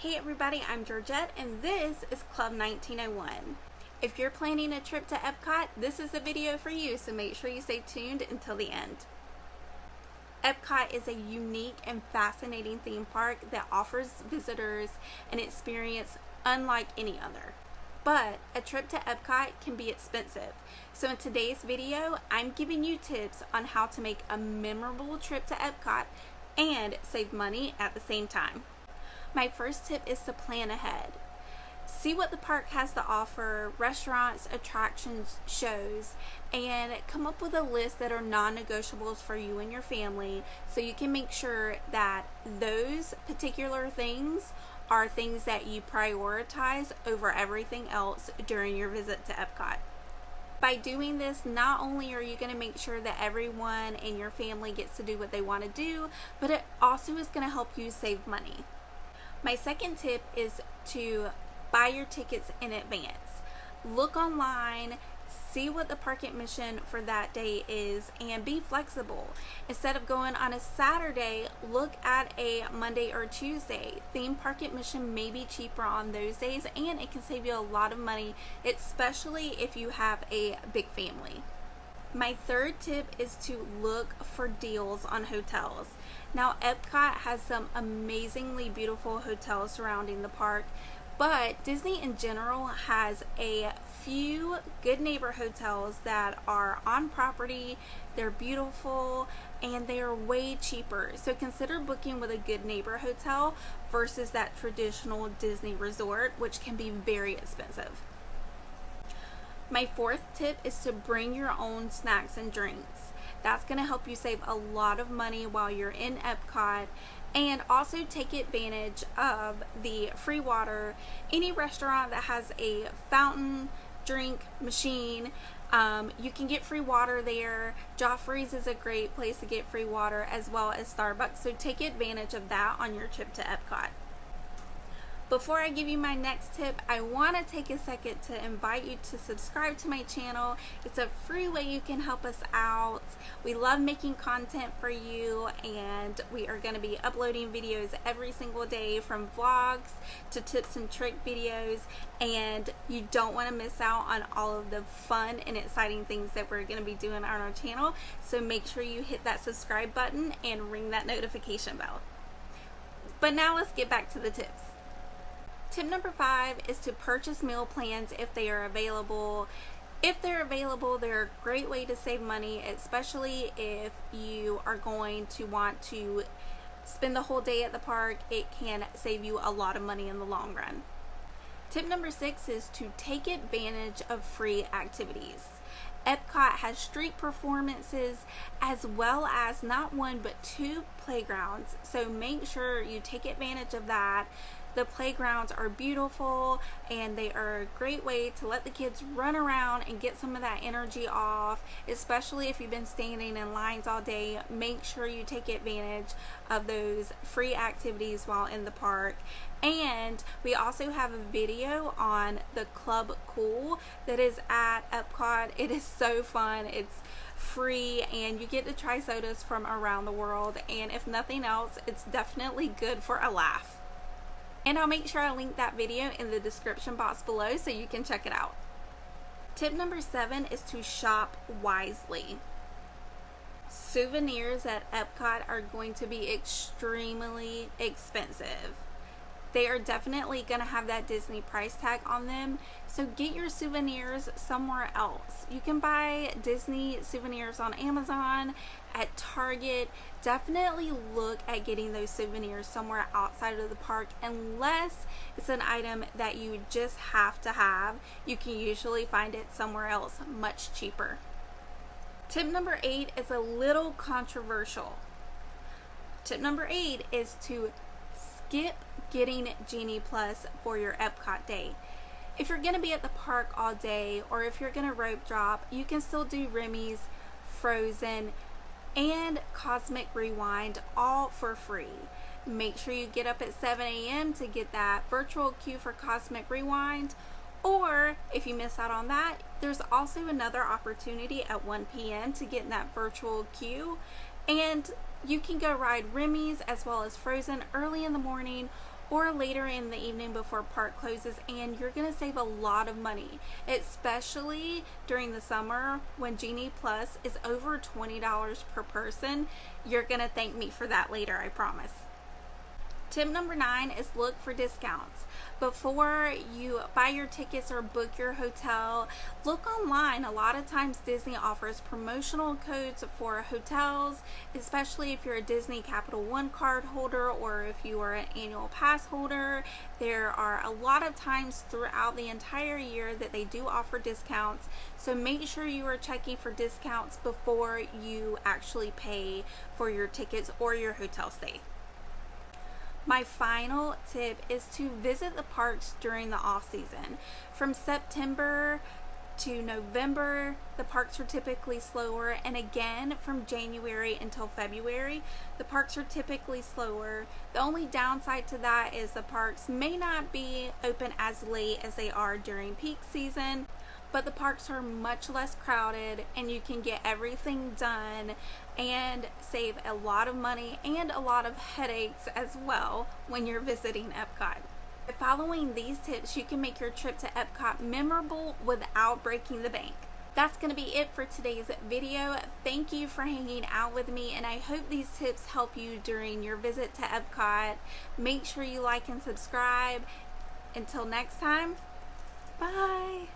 Hey everybody, I'm Georgette and this is Club 1901. If you're planning a trip to Epcot, this is the video for you, so make sure you stay tuned until the end. Epcot is a unique and fascinating theme park that offers visitors an experience unlike any other. But a trip to Epcot can be expensive. So in today's video, I'm giving you tips on how to make a memorable trip to Epcot and save money at the same time. My first tip is to plan ahead. See what the park has to offer, restaurants, attractions, shows, and come up with a list that are non-negotiables for you and your family so you can make sure that those particular things are things that you prioritize over everything else during your visit to Epcot. By doing this, not only are you going to make sure that everyone in your family gets to do what they want to do, but it also is going to help you save money. My second tip is to buy your tickets in advance. Look online, see what the park admission for that day is, and be flexible. Instead of going on a Saturday, look at a Monday or Tuesday. Theme park admission may be cheaper on those days, and it can save you a lot of money, especially if you have a big family. My third tip is to look for deals on hotels. Now, Epcot has some amazingly beautiful hotels surrounding the park, but Disney in general has a few good neighbor hotels that are on property, they're beautiful, and they are way cheaper. So consider booking with a good neighbor hotel versus that traditional Disney resort, which can be very expensive. My fourth tip is to bring your own snacks and drinks. That's going to help you save a lot of money while you're in Epcot, and also take advantage of the free water. Any restaurant that has a fountain drink machine, you can get free water there. Joffrey's is a great place to get free water, as well as Starbucks, so take advantage of that on your trip to Epcot. Before I give you my next tip, I want to take a second to invite you to subscribe to my channel. It's a free way you can help us out. We love making content for you, and we are going to be uploading videos every single day, from vlogs to tips and trick videos, and you don't want to miss out on all of the fun and exciting things that we're going to be doing on our channel. So make sure you hit that subscribe button and ring that notification bell. But now let's get back to the tips. Tip number 5 is to purchase meal plans if they are available. If they're available, they're a great way to save money, especially if you are going to want to spend the whole day at the park. It can save you a lot of money in the long run. Tip number 6 is to take advantage of free activities. Epcot has street performances, as well as not one but 2 playgrounds, so make sure you take advantage of that. The playgrounds are beautiful, and they are a great way to let the kids run around and get some of that energy off, especially if you've been standing in lines all day. Make sure you take advantage of those free activities while in the park. And we also have a video on the Club Cool that is at Epcot. It is so fun. It's free, and you get to try sodas from around the world, and if nothing else, it's definitely good for a laugh. And I'll make sure I link that video in the description box below so you can check it out. Tip number 7 is to shop wisely. Souvenirs at Epcot are going to be extremely expensive. They are definitely going to have that Disney price tag on them, so get your souvenirs somewhere else. You can buy Disney souvenirs on Amazon, at Target. Definitely look at getting those souvenirs somewhere outside of the park, unless it's an item that you just have to have. You can usually find it somewhere else much cheaper. Tip number 8 is a little controversial. Tip number 8 is to skip getting Genie Plus for your Epcot day. If you're going to be at the park all day, or if you're going to rope drop, you can still do Remy's, Frozen, and Cosmic Rewind all for free. Make sure you get up at 7 a.m. to get that virtual queue for Cosmic Rewind, or if you miss out on that, there's also another opportunity at 1 p.m. to get in that virtual queue, and you can go ride Remy's as well as Frozen early in the morning, or later in the evening before park closes, and you're going to save a lot of money, especially during the summer when Genie Plus is over $20 per person. You're going to thank me for that later, I promise. Tip number 9 is look for discounts. Before you buy your tickets or book your hotel, look online. A lot of times Disney offers promotional codes for hotels, especially if you're a Disney Capital One card holder or if you are an annual pass holder. There are a lot of times throughout the entire year that they do offer discounts, so make sure you are checking for discounts before you actually pay for your tickets or your hotel stay. My final tip is to visit the parks during the off season. From September to November, the parks are typically slower, and again from January until February, the parks are typically slower. The only downside to that is the parks may not be open as late as they are during peak season, but the parks are much less crowded and you can get everything done and save a lot of money and a lot of headaches as well when you're visiting Epcot. By following these tips, you can make your trip to Epcot memorable without breaking the bank. That's going to be it for today's video. Thank you for hanging out with me, and I hope these tips help you during your visit to Epcot. Make sure you like and subscribe. Until next time, bye!